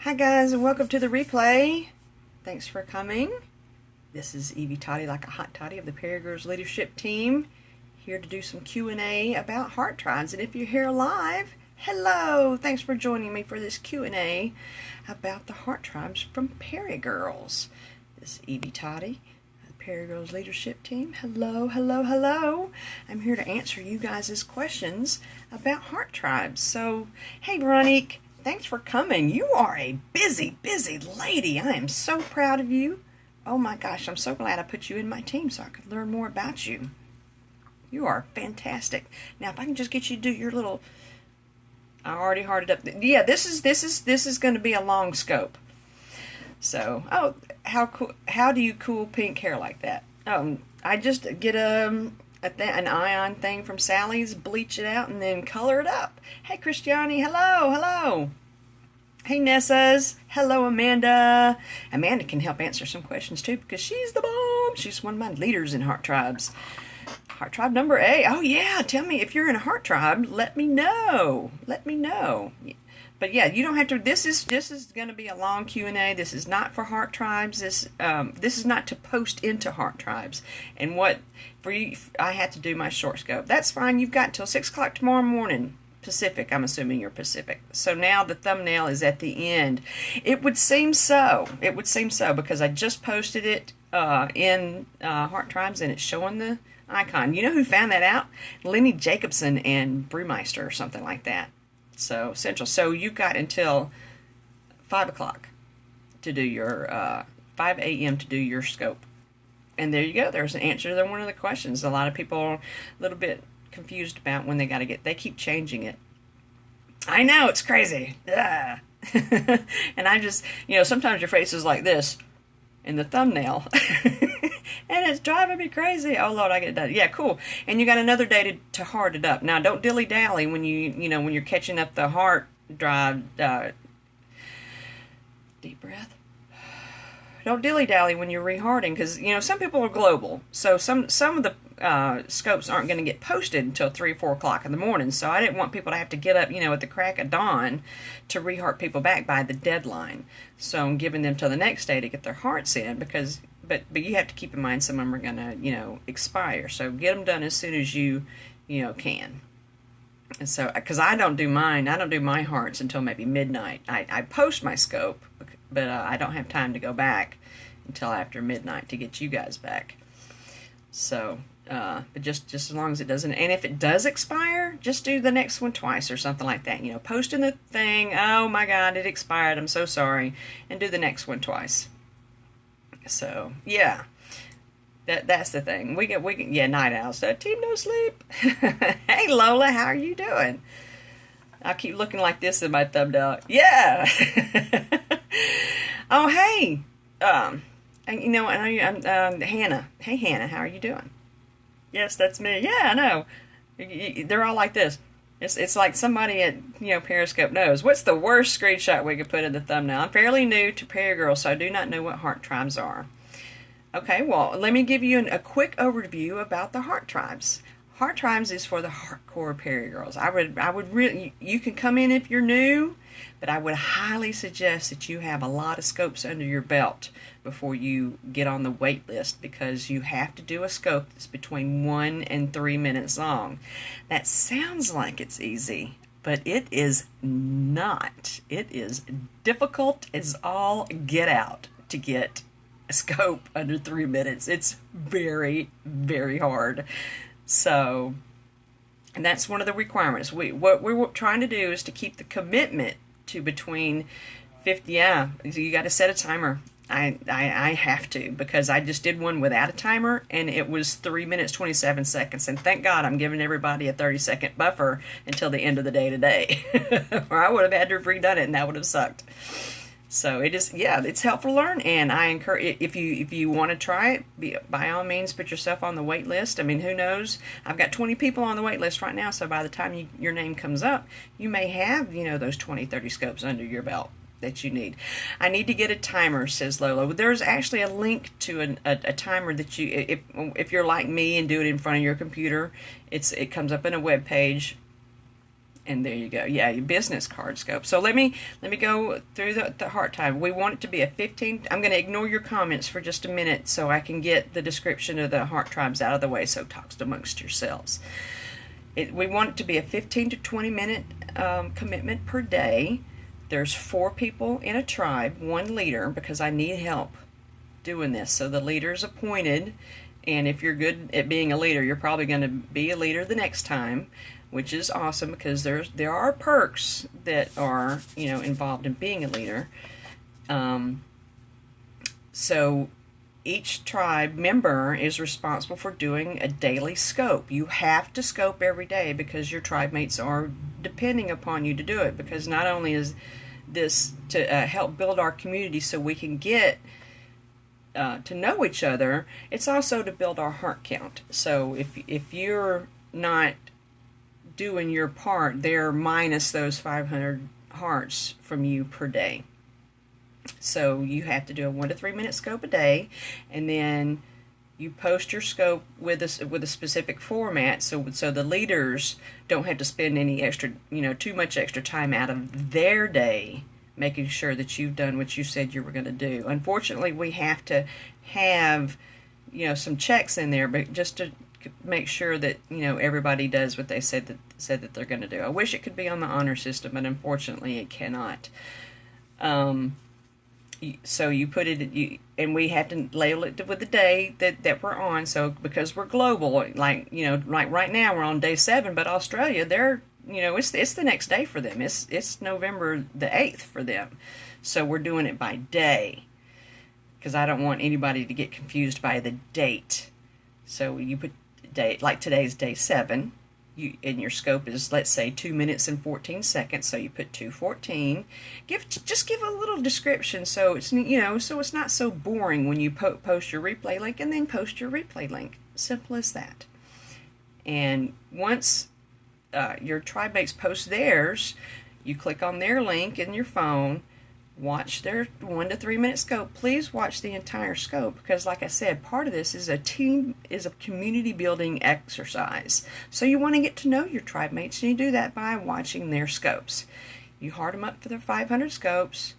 Hi guys, and welcome to the replay. Thanks for coming. This is Evie Totty, like a hot toddy of the PeriGirls leadership team, here to do some Q&A about heart tribes. And if you're here live, hello! Thanks for joining me for this Q&A about the heart tribes from PeriGirls. This is Evie Totty, the PeriGirls leadership team. Hello, hello, hello. I'm here to answer you guys' questions about heart tribes. So, hey Veronique, thanks for coming. You are a busy, busy lady. I am so proud of you. Oh my gosh, I'm so glad I put you in my team so I could learn more about you. You are fantastic. Now, if I can just get you to do your little, I already hearted up. Yeah, this is going to be a long scope. So, oh, how cool? How do you cool pink hair like that? I just get an ion thing from Sally's, bleach it out, and then color it up. Hey, Christiani, hello, hello. Hey, Nessas, hello, Amanda. Amanda can help answer some questions, too, because she's the bomb. She's one of my leaders in heart tribes. Heart tribe number A. Oh, yeah, tell me, if you're in a heart tribe, let me know. Let me know. But, yeah, you don't have to, this is going to be a long Q&A. This is not for heart tribes. This is not to post into heart tribes. And what, for you, I had to do my short scope. That's fine. You've got until 6 o'clock tomorrow morning. Pacific. I'm assuming you're Pacific. So now the thumbnail is at the end. It would seem so. It would seem so because I just posted it in Heart Tribes and it's showing the icon. You know who found that out? Lenny Jacobson and Brewmeister or something like that. So Central. So you've got until 5 o'clock to do your 5 a.m. to do your scope. And there you go. There's an answer to one of the questions. A lot of people are a little bit confused about when they got to get. They keep changing it. I know, it's crazy. And I just, sometimes your face is like this in the thumbnail. And it's driving me crazy. Oh Lord, I get that. Yeah, cool. And you got another day to heart it up. Now, don't dilly dally when when you're catching up the heart drive. Deep breath. Don't dilly-dally when you're rehearting because, some people are global. So some of the scopes aren't going to get posted until 3 or 4 o'clock in the morning. So I didn't want people to have to get up, at the crack of dawn to reheart people back by the deadline. So I'm giving them till the next day to get their hearts in because, but you have to keep in mind some of them are going to, expire. So get them done as soon as you can. And so, because I don't do my hearts until maybe midnight. I post my scope, but I don't have time to go back until after midnight to get you guys back. So, but just as long as it doesn't, and if it does expire, just do the next one twice or something like that. Post in the thing, oh my God, it expired, I'm so sorry, and do the next one twice. So, yeah. That's the thing. We get night owls. Team no sleep. Hey Lola, how are you doing? I keep looking like this in my thumbnail. Yeah. Oh hey. And Hannah. Hey Hannah, how are you doing? Yes, that's me. Yeah, I know. They're all like this. It's like somebody at Periscope knows. What's the worst screenshot we could put in the thumbnail? I'm fairly new to PeriGirls, so I do not know what heart tribes are. Okay, well, let me give you a quick overview about the heart tribes. Heart tribes is for the hardcore PeriGirls. I would really, you can come in if you're new, but I would highly suggest that you have a lot of scopes under your belt before you get on the wait list because you have to do a scope that's between 1 and 3 minutes long. That sounds like it's easy, but it is not. It is difficult as all get out to get a scope under 3 minutes. It's very, very hard. So, and that's one of the requirements. What we're trying to do is to keep the commitment to between 50. Yeah, you got to set a timer. I have to because I just did one without a timer and it was 3 minutes 27 seconds. And thank God I'm giving everybody a 30-second buffer until the end of the day today, or I would have had to have redone it and that would have sucked. So it is, yeah, it's helpful to learn, and I encourage, if you want to try it, by all means, put yourself on the wait list. I mean, who knows? I've got 20 people on the wait list right now, so by the time your name comes up, you may have, those 20, 30 scopes under your belt that you need. I need to get a timer, says Lola. There's actually a link to a timer that you, if you're like me and do it in front of your computer, it comes up in a web page. And there you go. Yeah, your business card scope. So let me go through the heart time. We want it to be a 15. I'm going to ignore your comments for just a minute so I can get the description of the heart tribes out of the way. So talk amongst yourselves. We want it to be a 15 to 20 minute commitment per day. There's 4 people in a tribe, 1 leader, because I need help doing this. So the leader's appointed, and if you're good at being a leader, you're probably going to be a leader the next time, which is awesome because there are perks that are, you know, involved in being a leader. So each tribe member is responsible for doing a daily scope. You have to scope every day because your tribe mates are depending upon you to do it, because not only is this to help build our community so we can get to know each other, it's also to build our heart count. So if you're not doing your part, they're minus those 500 hearts from you per day. So you have to do a 1 to 3 minute scope a day, and then you post your scope with a specific format, so the leaders don't have to spend any extra, you know, too much extra time out of their day making sure that you've done what you said you were going to do. Unfortunately, we have to have, you know, some checks in there, but just to make sure that, you know, everybody does what they said that they're going to do. I wish it could be on the honor system, but unfortunately it cannot. So you put it, and we have to label it with the day that we're on. So because we're global, like, you know, like right now we're on day 7, but Australia, they're, you know, it's the next day for them. It's November the 8th for them. So we're doing it by day because I don't want anybody to get confused by the date. So you put date, like today's day 7. And your scope is, let's say, 2 minutes and 14 seconds, so you put 2:14. Just give a little description, so it's, you know, so it's not so boring when you post your replay link, and then post your replay link. Simple as that. And once your tribe mates post theirs, you click on their link in your phone, watch their 1 to 3 minute scope. Please watch the entire scope, because like I said, part of this is a community building exercise. So you want to get to know your tribe mates, and you do that by watching their scopes. You heart them up for their 500 scopes.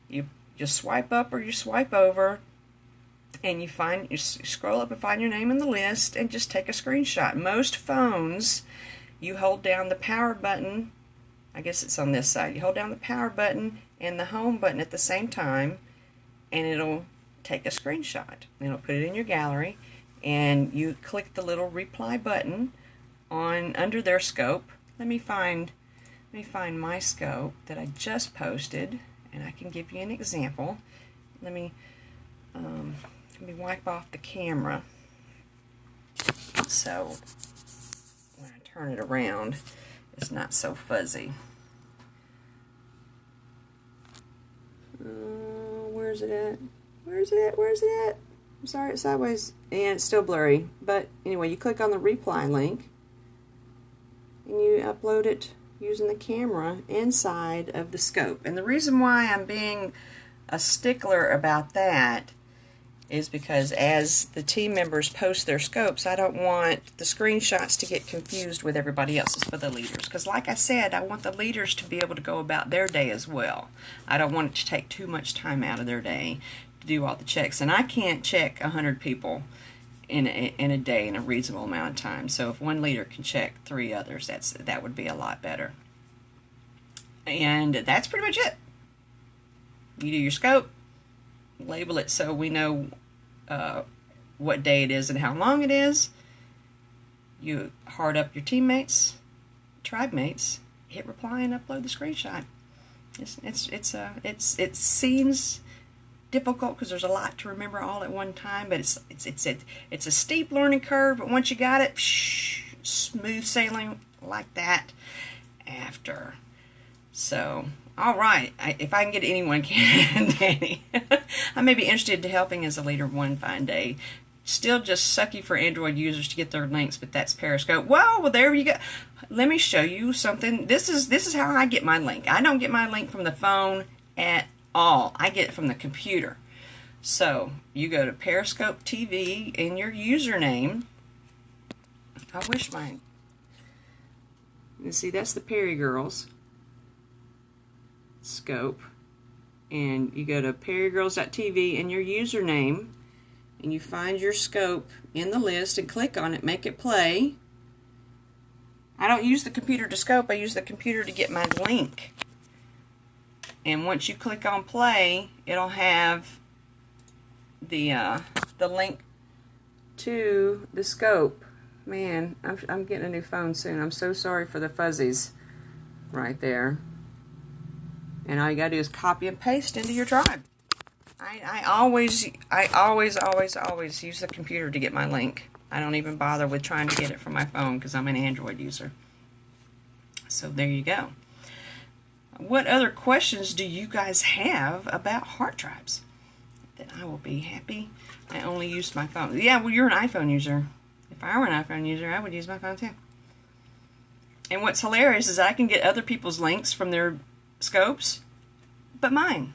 You just swipe up or you swipe over, and you scroll up and find your name in the list and just take a screenshot. Most phones, you hold down the power button. I guess it's on this side. You hold down the power button and the home button at the same time, and it'll take a screenshot. It'll put it in your gallery, and you click the little reply button on under their scope. Let me find my scope that I just posted, and I can give you an example. Let me wipe off the camera, so when I turn it around, it's not so fuzzy. Where's it at? Where's it at? I'm sorry, it's sideways, and it's still blurry. But anyway, you click on the reply link, and you upload it using the camera inside of the scope. And the reason why I'm being a stickler about that is because as the team members post their scopes, I don't want the screenshots to get confused with everybody else's for the leaders. Because like I said, I want the leaders to be able to go about their day as well. I don't want it to take too much time out of their day to do all the checks. And I can't check 100 people in a day in a reasonable amount of time. So if one leader can check 3 others, that would be a lot better. And that's pretty much it. You do your scope, label it so we know what day it is and how long it is. You heart up your teammates, tribe mates, hit reply, and upload the screenshot. It seems difficult because there's a lot to remember all at one time, but it's a steep learning curve. But once you got it, smooth sailing like that after. So. All right, if I can get anyone, Danny. I may be interested in helping as a leader one fine day. Still just sucky for Android users to get their links, but that's Periscope. Well, there you go. Let me show you something. This is how I get my link. I don't get my link from the phone at all. I get it from the computer. So you go to Periscope TV in your username. I wish And see, that's the PeriGirls scope. And you go to perigirls.tv and your username, and you find your scope in the list and click on it, make it play. I don't use the computer to scope, I use the computer to get my link. And once you click on play, it'll have the link to the scope. Man, I'm getting a new phone soon. I'm so sorry for the fuzzies right there. And all you gotta do is copy and paste into your drive. I always use the computer to get my link. I don't even bother with trying to get it from my phone because I'm an Android user. So there you go. What other questions do you guys have about heart tribes? Then I will be happy. I only use my phone. Yeah, well, you're an iPhone user. If I were an iPhone user, I would use my phone too. And what's hilarious is I can get other people's links from their scopes, but mine.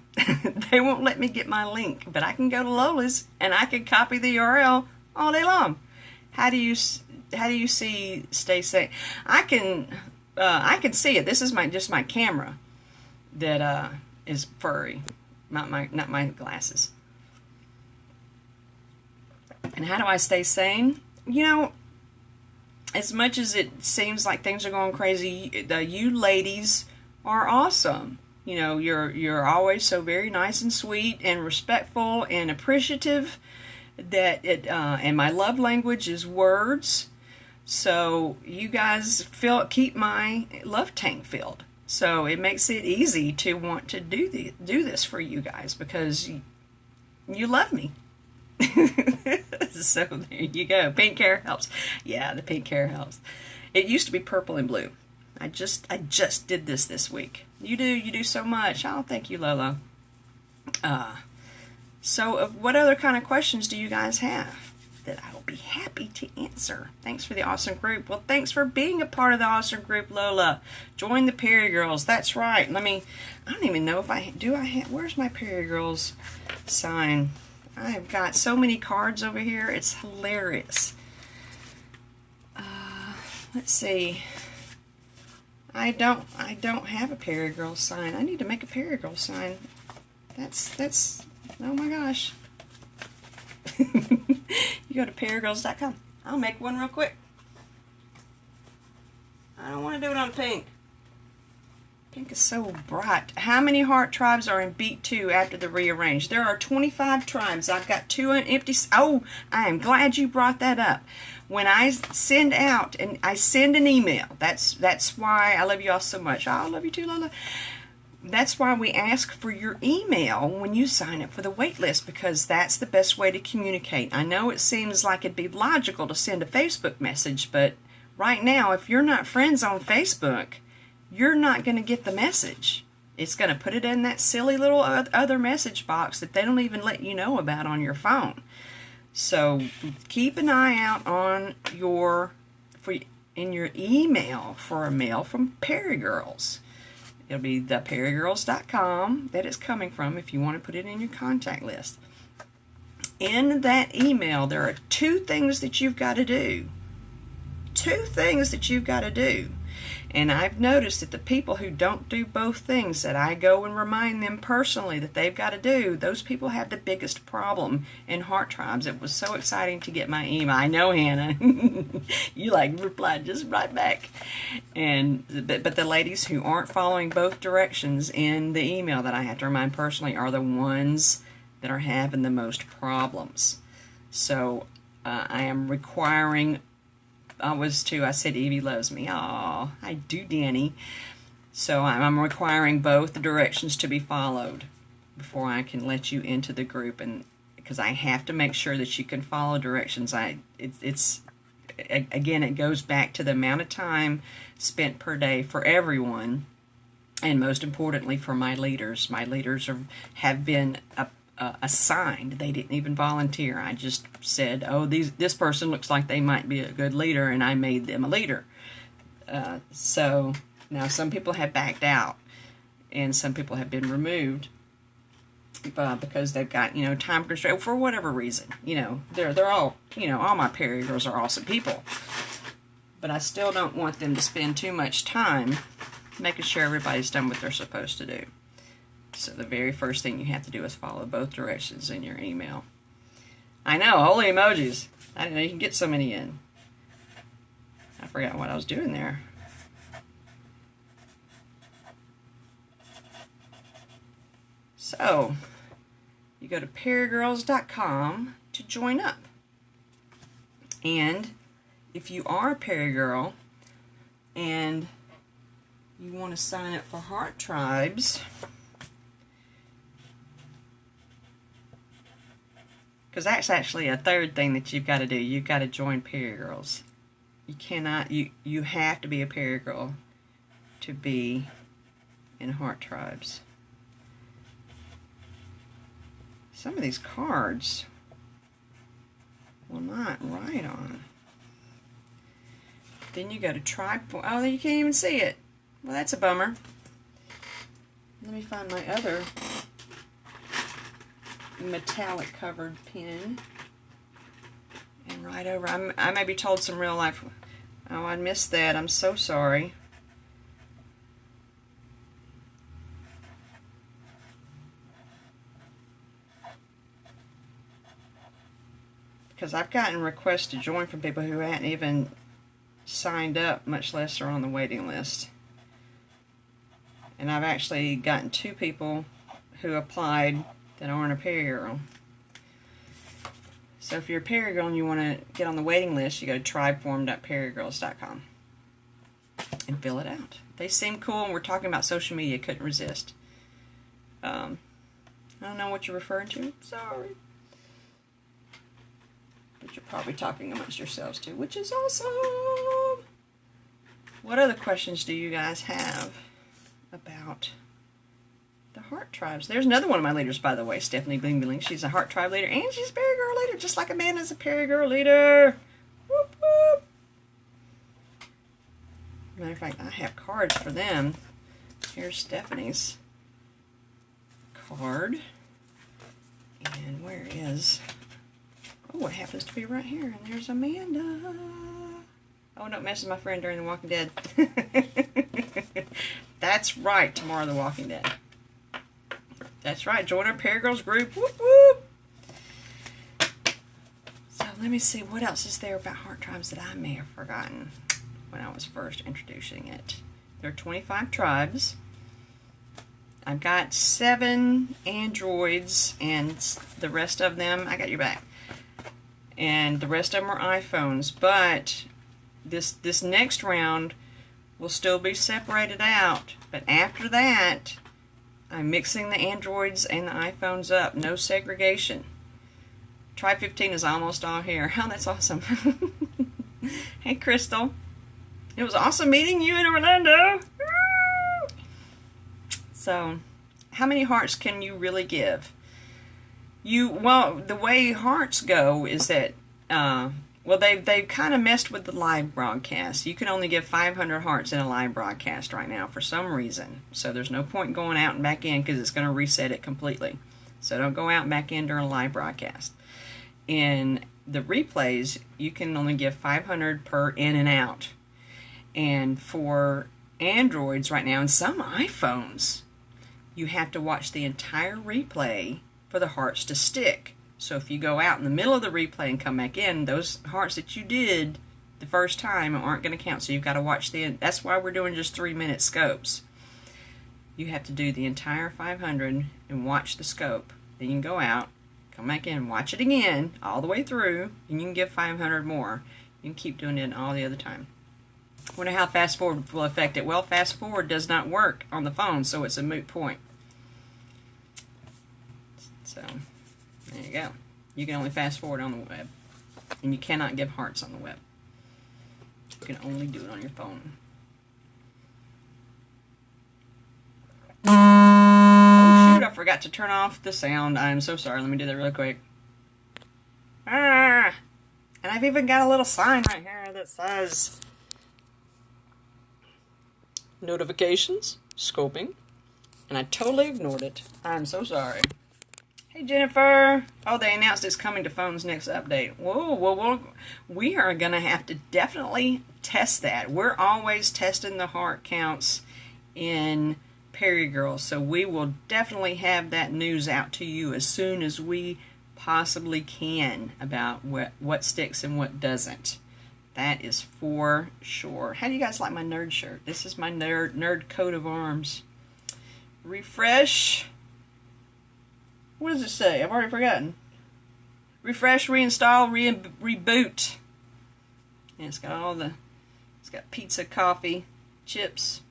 They won't let me get my link, but I can go to Lola's and I can copy the URL all day long. How do you see stay safe? I can see it. This is just my camera that is furry, not my glasses. And how do I stay sane? You know, as much as it seems like things are going crazy, you ladies are awesome. You know, you're always so very nice and sweet and respectful and appreciative. And my love language is words. So you guys keep my love tank filled. So it makes it easy to want to do this for you guys because you love me. So there you go. Pink hair helps. Yeah, the pink hair helps. It used to be purple and blue. I just did this week. You do so much. Oh, thank you, Lola. So what other kind of questions do you guys have that I will be happy to answer? Thanks for the awesome group. Well, thanks for being a part of the awesome group, Lola. Join the PeriGirls. That's right. I don't even know if where's my PeriGirls sign? I've got so many cards over here. It's hilarious. Let's see. I don't have a PeriGirl sign. I need to make a PeriGirl sign. That's oh my gosh. You go to perigirls.com. I'll make one real quick. I don't want to do it on pink. Pink is so bright. How many heart tribes are in beat 2 after the rearrange? There are 25 tribes. I've got 2 empty. Oh, I am glad you brought that up. When I send out, and I send an email, that's why I love you all so much. I love you too, Lola. That's why we ask for your email when you sign up for the wait list, because that's the best way to communicate. I know it seems like it'd be logical to send a Facebook message, but right now, if you're not friends on Facebook, you're not going to get the message. It's going to put it in that silly little other message box that they don't even let you know about on your phone. So keep an eye out on in your email for a mail from PeriGirls. It'll be the perigirls.com that it's coming from if you want to put it in your contact list. In that email, there are 2 things that you've got to do. 2 things that you've got to do. And I've noticed that the people who don't do both things that I go and remind them personally that they've got to do, those people have the biggest problem in heart tribes. It was so exciting to get my email. I know, Hannah. You replied just right back. But the ladies who aren't following both directions in the email that I have to remind personally are the ones that are having the most problems. So I am requiring. I said Evie loves me. Aw, I do, Danny. So I'm requiring both the directions to be followed before I can let you into the group, and because I have to make sure that you can follow directions. Again, it goes back to the amount of time spent per day for everyone, and most importantly for my leaders. My leaders have been assigned. They didn't even volunteer. I just said, oh, this person looks like they might be a good leader, and I made them a leader. So now some people have backed out, and some people have been removed because they've got time constraint for whatever reason. They're all all my PeriGirls are awesome people. but I still don't want them to spend too much time making sure everybody's done what they're supposed to do. So the very first thing you have to do is follow both directions in your email. I know, holy emojis. I didn't know you can get so many in. I forgot what I was doing there. So, you go to perigirls.com to join up. And if you are a PeriGirl and you want to sign up for Heart Tribes, because that's actually a third thing that you've got to do. You've got to join PeriGirls. You cannot, you have to be a PeriGirl to be in Heart Tribes. Some of these cards will not write on. Then you go to Tribe. Oh, you can't even see it. Well, that's a bummer. Let me find my other metallic covered pen and write over. I may be told some real life. Oh, I missed that. I'm so sorry. Because I've gotten requests to join from people who hadn't even signed up, much less are on the waiting list. And I've actually gotten 2 people who applied that aren't a PeriGirl. So if you're a PeriGirl and you want to get on the waiting list, you go to tribeform.perigirls.com and fill it out. They seem cool, and we're talking about social media. Couldn't resist. I don't know what you're referring to. Sorry. But you're probably talking amongst yourselves too, which is awesome. What other questions do you guys have about the Heart Tribes? There's another one of my leaders, by the way, Stephanie Bling Bling. She's a Heart Tribe leader, and she's a PeriGirl leader, just like Amanda's a PeriGirl leader. Whoop, whoop. Matter of fact, I have cards for them. Here's Stephanie's card. And where is... Oh, it happens to be right here. And there's Amanda. Oh, don't mess with my friend during The Walking Dead. That's right, tomorrow The Walking Dead. That's right, join our PeriGirls group. Whoop, whoop. So let me see, what else is there about Heart Tribes that I may have forgotten when I was first introducing it. There are 25 tribes. I've got 7 androids, and the rest of them, I got your back. And the rest of them are iPhones, but this next round will still be separated out. But after that, I'm mixing the androids and the iPhones up. No segregation. Tribe 15 is almost all here. Oh, that's awesome. Hey, Crystal. It was awesome meeting you in Orlando. Woo! So, how many hearts can you really give? Well, the way hearts go is that, well, they've kind of messed with the live broadcast. You can only give 500 hearts in a live broadcast right now for some reason. So there's no point going out and back in because it's going to reset it completely. So don't go out and back in during a live broadcast. In the replays, you can only give 500 per in and out. And for Androids right now, and some iPhones, you have to watch the entire replay for the hearts to stick. So if you go out in the middle of the replay and come back in, those hearts that you did the first time aren't going to count. So you've got to watch that's why we're doing just 3-minute scopes. You have to do the entire 500 and watch the scope. Then you can go out, come back in, watch it again all the way through, and you can give 500 more. You can keep doing it all the other time. Wonder how fast forward will affect it. Well, fast forward does not work on the phone, so it's a moot point. So, there you go. You can only fast forward on the web. And you cannot give hearts on the web. You can only do it on your phone. Oh shoot, I forgot to turn off the sound. I'm so sorry. Let me do that real quick. Ah! And I've even got a little sign right here that says notifications, scoping, and I totally ignored it. I'm so sorry. Hey, Jennifer. Oh, they announced it's coming to phones next update. Whoa, well, we are going to have to definitely test that. We're always testing the heart counts in PeriGirls, so we will definitely have that news out to you as soon as we possibly can about what sticks and what doesn't. That is for sure. How do you guys like my nerd shirt? This is my nerd coat of arms. Refresh. What does it say? I've already forgotten. Refresh, reinstall, reboot. And it's got it's got pizza, coffee, chips.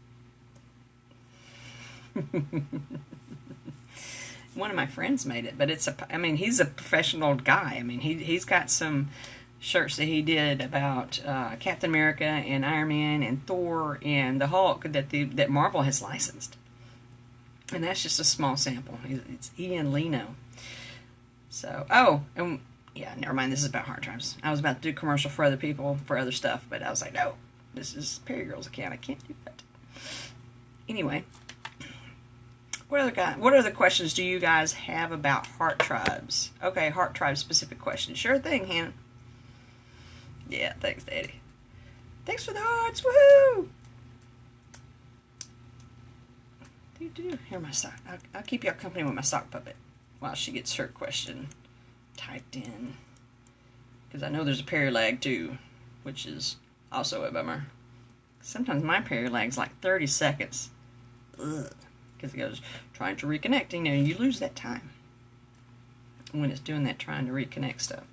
One of my friends made it, but I mean, he's a professional guy. I mean, he's got some shirts that he did about Captain America and Iron Man and Thor and the Hulk that Marvel has licensed. And that's just a small sample. It's Ian Leno. So, yeah, never mind. This is about hard times. I was about to do commercial for other people for other stuff, but I was like, no, this is PeriGirls account. I can't do that. Anyway, what other questions do you guys have about heart tribes? Okay, heart tribe specific questions. Sure thing, Hannah. Yeah, thanks, Daddy. Thanks for the hearts. Woohoo! Here, my sock. I'll keep y'all company with my sock puppet while she gets her question typed in. Because I know there's a peri-lag too, which is also a bummer. Sometimes my peri-lag's like 30 seconds. Ugh. Because it goes trying to reconnect. You know, you lose that time when it's doing that, trying to reconnect stuff.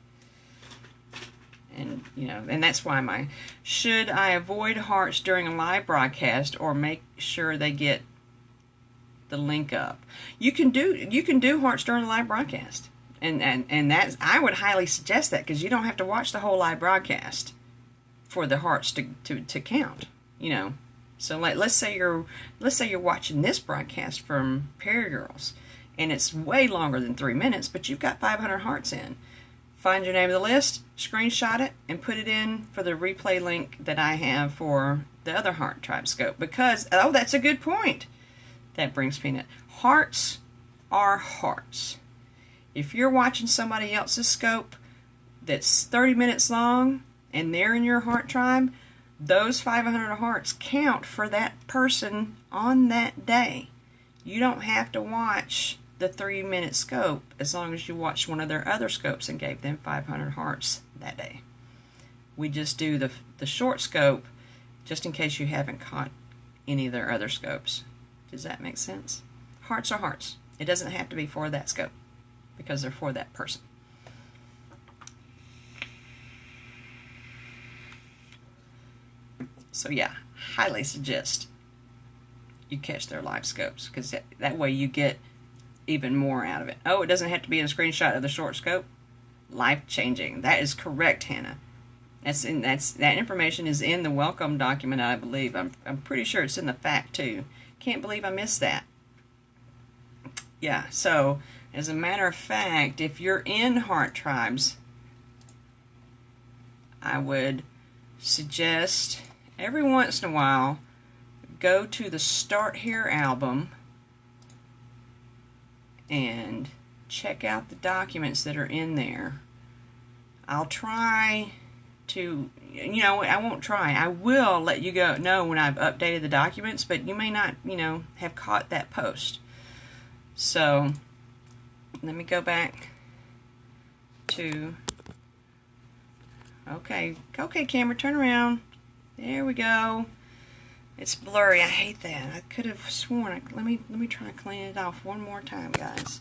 And, you know, and that's why should I avoid hearts during a live broadcast or make sure they get the link up? You can do hearts during a live broadcast, and that's, I would highly suggest that, because you don't have to watch the whole live broadcast for the hearts to count. You know, so like let's say you're watching this broadcast from PeriGirls, and it's way longer than 3 minutes, but you've got 500 hearts in. Find your name of the list, screenshot it, and put it in for the replay link that I have for the other heart tribe scope. Because, oh, that's a good point. That brings Peanut. Hearts are hearts. If you're watching somebody else's scope that's 30 minutes long and they're in your heart tribe, those 500 hearts count for that person on that day. You don't have to watch the 3-minute scope as long as you watched one of their other scopes and gave them 500 hearts that day. We just do the short scope just in case you haven't caught any of their other scopes. Does that make sense? Hearts are hearts. It doesn't have to be for that scope because they're for that person. So yeah, highly suggest you catch their live scopes, because that way you get even more out of it. Oh, it doesn't have to be a screenshot of the short scope? Life-changing. That is correct, Hannah. That information is in the welcome document, I believe. I'm pretty sure it's in the fact too. Can't believe I missed that. Yeah, so as a matter of fact, if you're in heart tribes, I would suggest every once in a while go to the Start Here album and check out the documents that are in there. I'll try to, you know, I won't try. I will let you know when I've updated the documents, but you may not, you know, have caught that post. So let me go back to, okay, camera, turn around. There we go. It's blurry. I hate that. I could have sworn. Let me try and clean it off one more time, guys.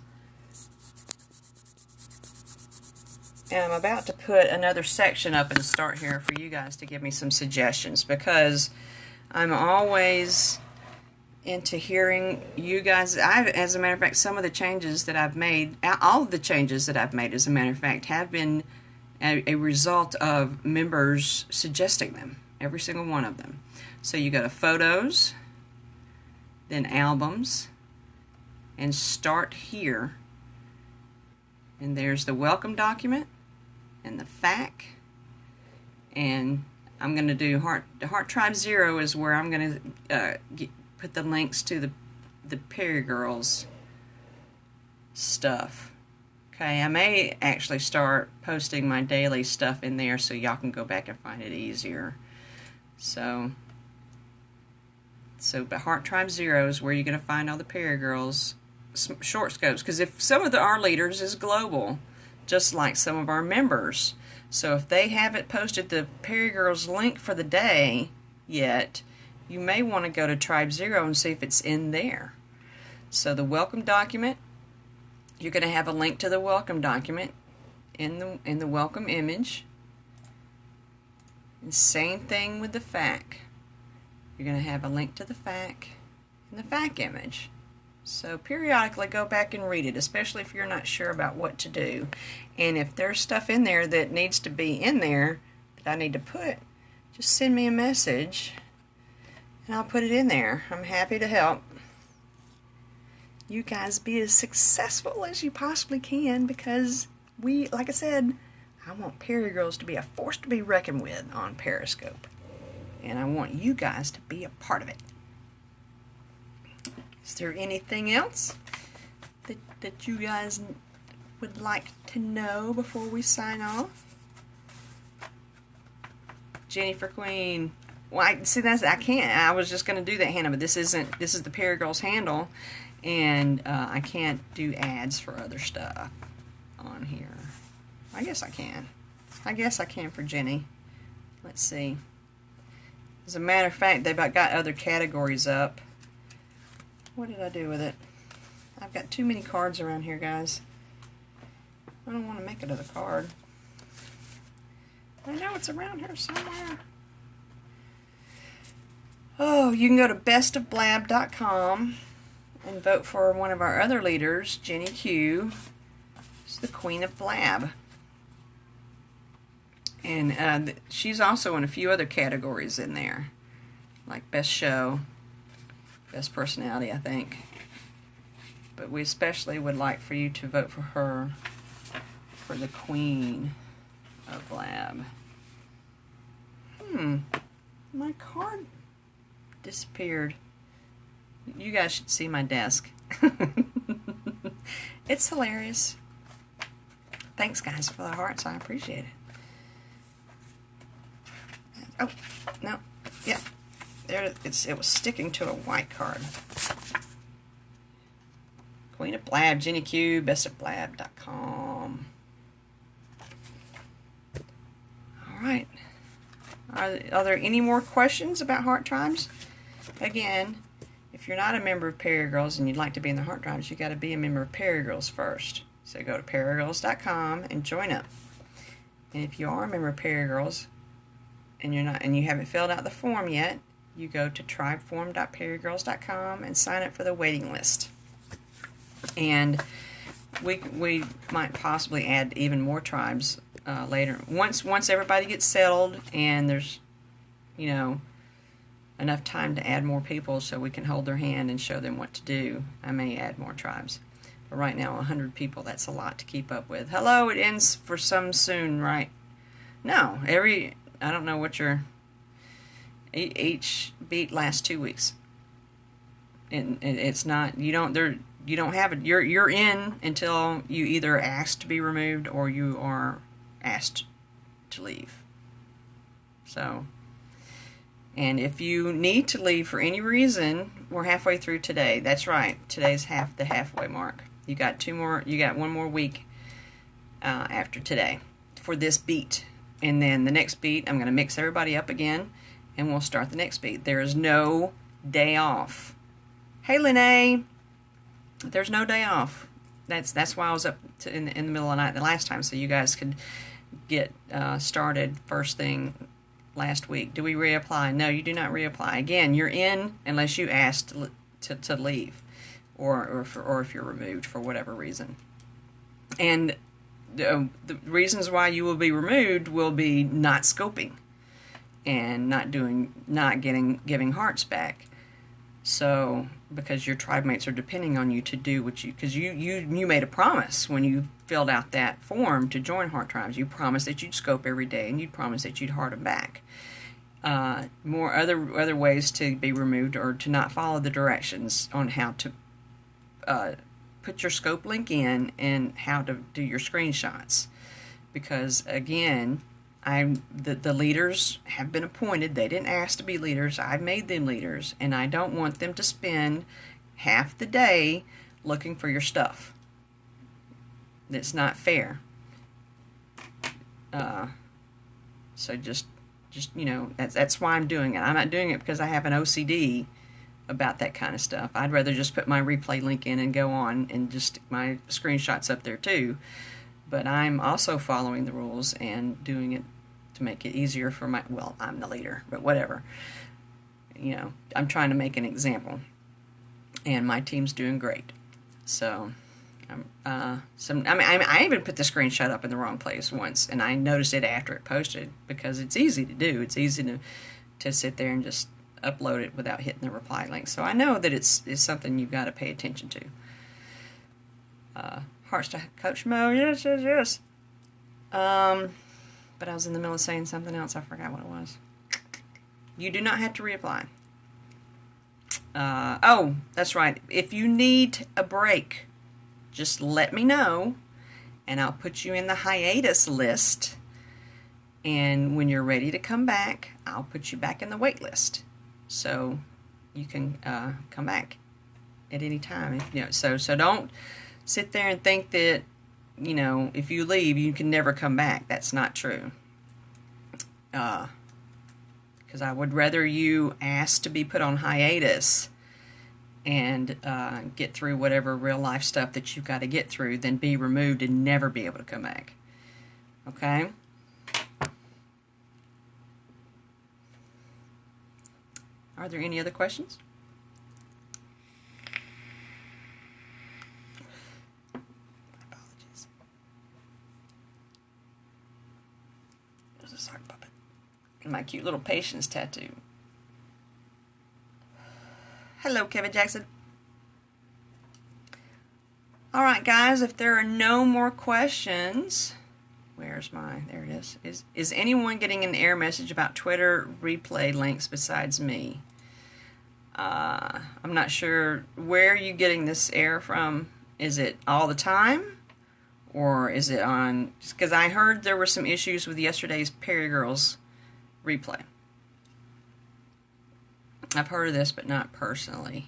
And I'm about to put another section up and Start Here for you guys to give me some suggestions, because I'm always into hearing you guys. As a matter of fact, some of the changes that I've made, all of the changes that I've made, as a matter of fact, have been a result of members suggesting them. Every single one of them. So you go to Photos, then Albums, and Start Here. And there's the welcome document and the FAQ. And I'm going to do Heart Tribe 0 is where I'm going to put the links to the PeriGirls stuff. Okay, I may actually start posting my daily stuff in there so y'all can go back and find it easier. So but Heart Tribe 0 is where you're going to find all the PeriGirls short scopes. Because if some of our leaders is global, just like some of our members. So if they haven't posted the PeriGirls link for the day yet, you may want to go to Tribe 0 and see if it's in there. So the welcome document, you're going to have a link to the welcome document in the welcome image. And same thing with the FAQ. You're going to have a link to the FAQ and the FAQ image. So periodically go back and read it, especially if you're not sure about what to do. And if there's stuff in there that needs to be in there that I need to put, just send me a message and I'll put it in there. I'm happy to help you guys be as successful as you possibly can, because like I said, I want PeriGirls to be a force to be reckoned with on Periscope. And I want you guys to be a part of it. Is there anything else that you guys would like to know before we sign off? Jenny for Queen. Well, I can't. I was just going to do that handle, but this is the PeriGirls handle, and I can't do ads for other stuff on here. I guess I can. I guess I can for Jenny. Let's see. As a matter of fact, they've got other categories up. What did I do with it? I've got too many cards around here, guys. I don't want to make another card. I know it's around here somewhere. Oh, you can go to bestofblab.com and vote for one of our other leaders, Jenny Q. She's the Queen of Blab. And she's also in a few other categories in there, like Best Show, Best Personality, I think. But we especially would like for you to vote for her for the Queen of Blab. My card disappeared. You guys should see my desk. It's hilarious. Thanks, guys, for the hearts. I appreciate it. Oh, no. Yeah. There it was sticking to a white card. Queen of Blab, Jenny Q, bestofblab.com. All right. Are there any more questions about Heart Tribes? Again, if you're not a member of PeriGirls and you'd like to be in the Heart Tribes, you got to be a member of PeriGirls first. So go to perigirls.com and join up. And if you are a member of PeriGirls and you haven't filled out the form yet, you go to tribeform.perigirls.com and sign up for the waiting list. And we might possibly add even more tribes later. Once everybody gets settled and there's, enough time to add more people so we can hold their hand and show them what to do, I may add more tribes. But right now, 100 people, that's a lot to keep up with. Hello, it ends for some soon, right? No, I don't know what each beat lasts 2 weeks. And it's not, you don't have it, you're in until you either ask to be removed or you are asked to leave. So, and if you need to leave for any reason, we're halfway through today. That's right, today's the halfway mark. You got one more week after today for this beat. And then the next beat, I'm going to mix everybody up again, and we'll start the next beat. There is no day off. Hey, Lene, there's no day off. That's why I was up in the middle of the night the last time, so you guys could get started first thing last week. Do we reapply? No, you do not reapply. Again, you're in unless you ask to leave, or if you're removed for whatever reason. And the reasons why you will be removed will be not scoping and not giving hearts back. So, because your tribe mates are depending on you to do because you made a promise when you filled out that form to join Heart Tribes. You promised that you'd scope every day, and you'd promised that you'd heart them back. More other ways to be removed or to not follow the directions on how to put your scope link in and how to do your screenshots. Because again, the leaders have been appointed. They didn't ask to be leaders. I've made them leaders, and I don't want them to spend half the day looking for your stuff. That's not fair. So just that's why I'm doing it. I'm not doing it because I have an OCD about that kind of stuff. I'd rather just put my replay link in and go on and just stick my screenshots up there too. But I'm also following the rules and doing it to make it easier for I'm the leader, but whatever. I'm trying to make an example, and my team's doing great. So, I even put the screenshot up in the wrong place once, and I noticed it after it posted because it's easy to do. It's easy to sit there and just upload it without hitting the reply link. So I know that it's something you've got to pay attention to. Hearts to Coach Mo, yes. But I was in the middle of saying something else. I forgot what it was. You do not have to reapply. Oh, that's right. If you need a break, just let me know, and I'll put you in the hiatus list. And when you're ready to come back, I'll put you back in the wait list, so you can come back at any time. So don't sit there and think that if you leave, you can never come back. That's not true. Because I would rather you ask to be put on hiatus and get through whatever real life stuff that you've got to get through than be removed and never be able to come back. Okay? Are there any other questions? Apologies. There's a sock puppet. My cute little patience tattoo. Hello, Kevin Jackson. All right, guys, if there are no more questions, there it is. Is anyone getting an error message about Twitter replay links besides me? I'm not sure where you're getting this error from. Is it all the time? Or is it on... Because I heard there were some issues with yesterday's PeriGirls replay. I've heard of this, but not personally.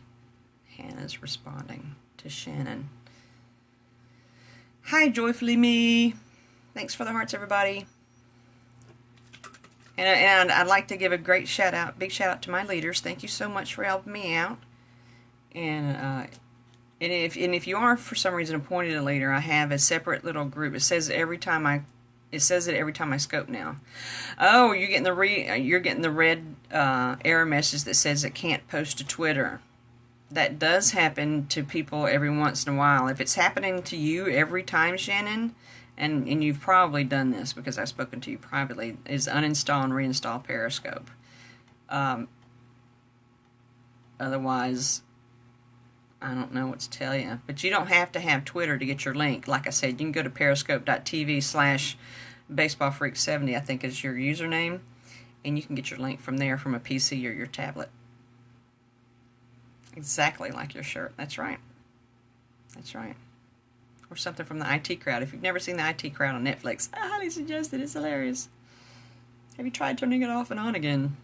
Hannah's responding to Shannon. Hi, Joyfully Me. Thanks for the hearts, everybody. And I'd like to give a big shout out to my leaders. Thank you so much for helping me out. And if you are for some reason appointed a leader, I have a separate little group. It says it every time I scope now. Oh, you're getting the red error message that says it can't post to Twitter. That does happen to people every once in a while. If it's happening to you every time, Shannon, and you've probably done this because I've spoken to you privately, is uninstall and reinstall Periscope. Otherwise, I don't know what to tell you. But you don't have to have Twitter to get your link. Like I said, you can go to periscope.tv/baseballfreak70, I think is your username, and you can get your link from there from a PC or your tablet. Exactly like your shirt. That's right. That's right. Or something from the IT crowd. If you've never seen the IT crowd on Netflix, I highly suggest it. It's hilarious. Have you tried turning it off and on again?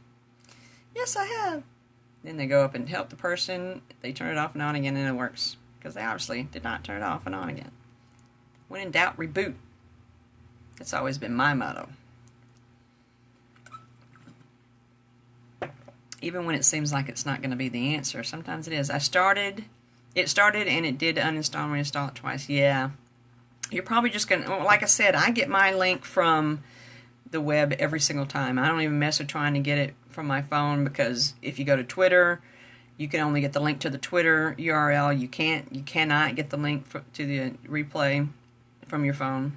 Yes, I have. Then they go up and help the person. They turn it off and on again, and it works. Because they obviously did not turn it off and on again. When in doubt, reboot. That's always been my motto. Even when it seems like it's not going to be the answer, sometimes it is. It started and it did uninstall and reinstall it twice. Yeah. You're probably just going to, like I said, I get my link from the web every single time. I don't even mess with trying to get it from my phone, because if you go to Twitter, you can only get the link to the Twitter URL. You cannot get the link to the replay from your phone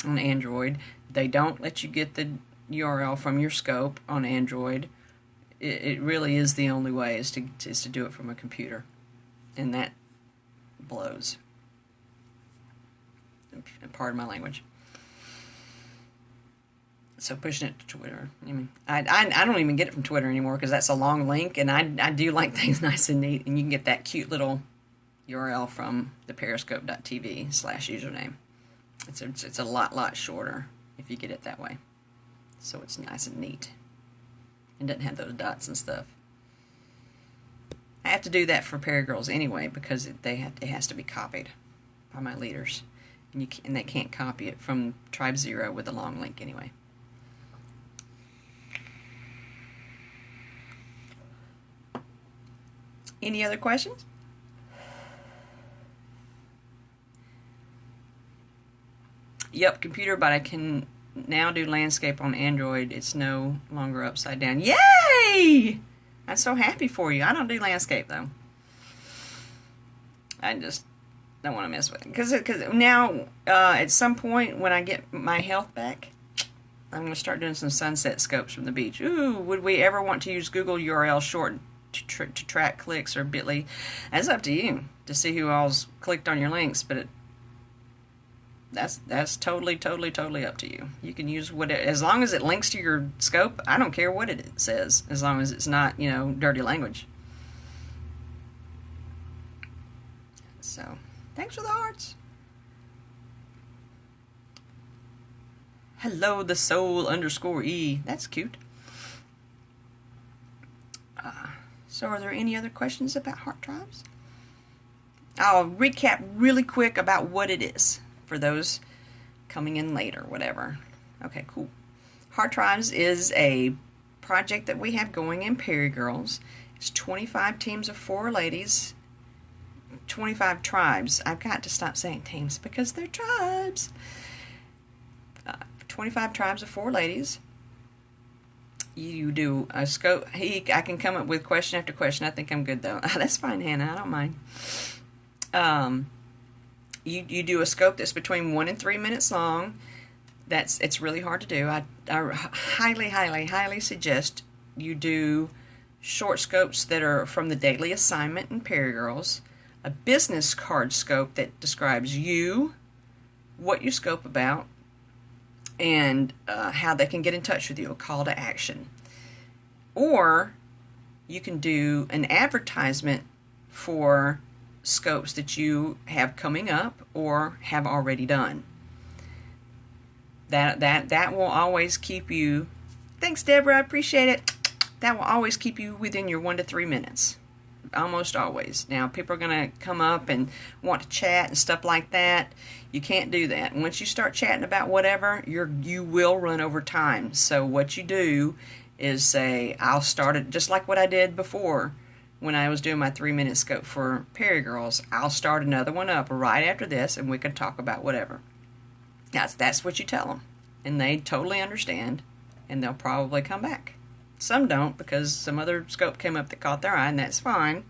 on Android. They don't let you get the URL from your scope on Android. It really is the only way is to do it from a computer, and that blows. Pardon my language. So pushing it to Twitter. I don't even get it from Twitter anymore because that's a long link, and I do like things nice and neat, and you can get that cute little URL from the periscope.tv/username. It's a lot shorter if you get it that way. So it's nice and neat. It doesn't have those dots and stuff. I have to do that for PeriGirls anyway because it has to be copied by my leaders, and they can't copy it from Tribe Zero with a long link anyway. Any other questions? Yep, computer, but I can now do landscape on Android. It's no longer upside down. Yay! I'm so happy for you. I don't do landscape, though. I just don't want to mess with it. Because now, at some point, when I get my health back, I'm going to start doing some sunset scopes from the beach. Ooh, would we ever want to use Google URL short to track clicks or bit.ly? That's up to you to see who all's clicked on your links, but that's totally up to you. You can use as long as it links to your scope. I don't care what it says, as long as it's not, dirty language. So, thanks for the hearts. Hello, the soul _E. That's cute. So, are there any other questions about heart tribes? I'll recap really quick about what it is for those coming in later, whatever. Okay, cool. Heart Tribes is a project that we have going in PeriGirls. It's 25 teams of 4 ladies, 25 tribes. I've got to stop saying teams because they're tribes. 25 tribes of 4 ladies. You do a scope. I can come up with question after question. I think I'm good, though. That's fine, Hannah. I don't mind. You do a scope that's between 1 and 3 minutes long. It's really hard to do. I highly suggest you do short scopes that are from the daily assignment in PeriGirls, a business card scope that describes you, what you scope about, and how they can get in touch with you, a call to action. Or you can do an advertisement for scopes that you have coming up or have already done. That will always keep you. Thanks, Deborah. I appreciate it. That will always keep you within your 1 to 3 minutes. Almost always. Now, people are going to come up and want to chat and stuff like that. You can't do that. And once you start chatting about whatever, you will run over time. So what you do is say, I'll start it just like what I did before when I was doing my 3-minute scope for PeriGirls. I'll start another one up right after this, and we can talk about whatever. That's what you tell them, and they totally understand, and they'll probably come back. Some don't, because some other scope came up that caught their eye, and that's fine.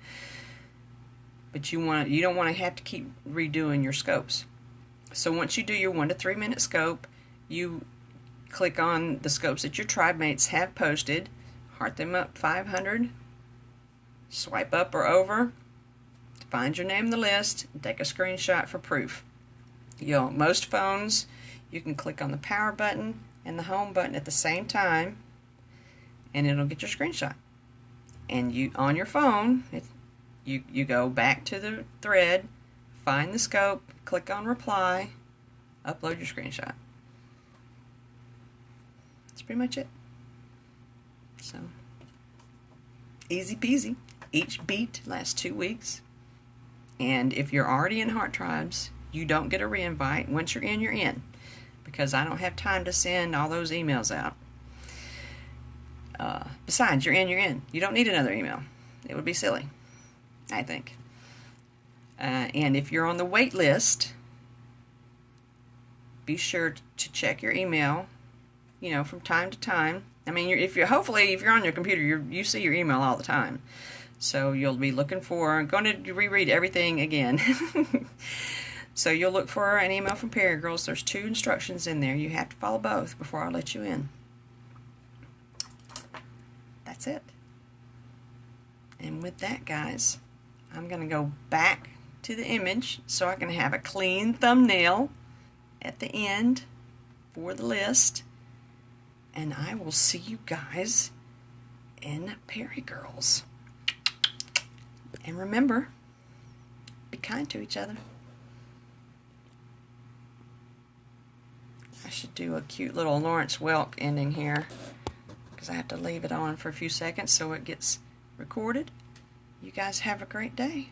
But you don't want to have to keep redoing your scopes. So once you do your 1 to 3 minute scope, you click on the scopes that your tribe mates have posted, heart them up 500, swipe up or over, find your name in the list, and take a screenshot for proof. Most phones, you can click on the power button and the home button at the same time, and it'll get your screenshot. And on your phone, you go back to the thread, find the scope, click on reply, upload your screenshot. That's pretty much it. So, easy peasy. Each beat lasts 2 weeks. And if you're already in Heart Tribes, you don't get a re-invite. Once you're in, you're in. Because I don't have time to send all those emails out. Besides, you're in, you're in. You don't need another email. It would be silly, I think. And if you're on the wait list, be sure to check your email, from time to time. I mean, if you're on your computer, you see your email all the time. So you'll be looking for, going to reread everything again. So you'll look for an email from PeriGirls. There's 2 instructions in there. You have to follow both before I let you in. That's it. And with that, guys, I'm going to go back to the image so I can have a clean thumbnail at the end for the list. And I will see you guys in PeriGirls. And remember, be kind to each other. I should do a cute little Lawrence Welk ending here, because I have to leave it on for a few seconds so it gets recorded. You guys have a great day.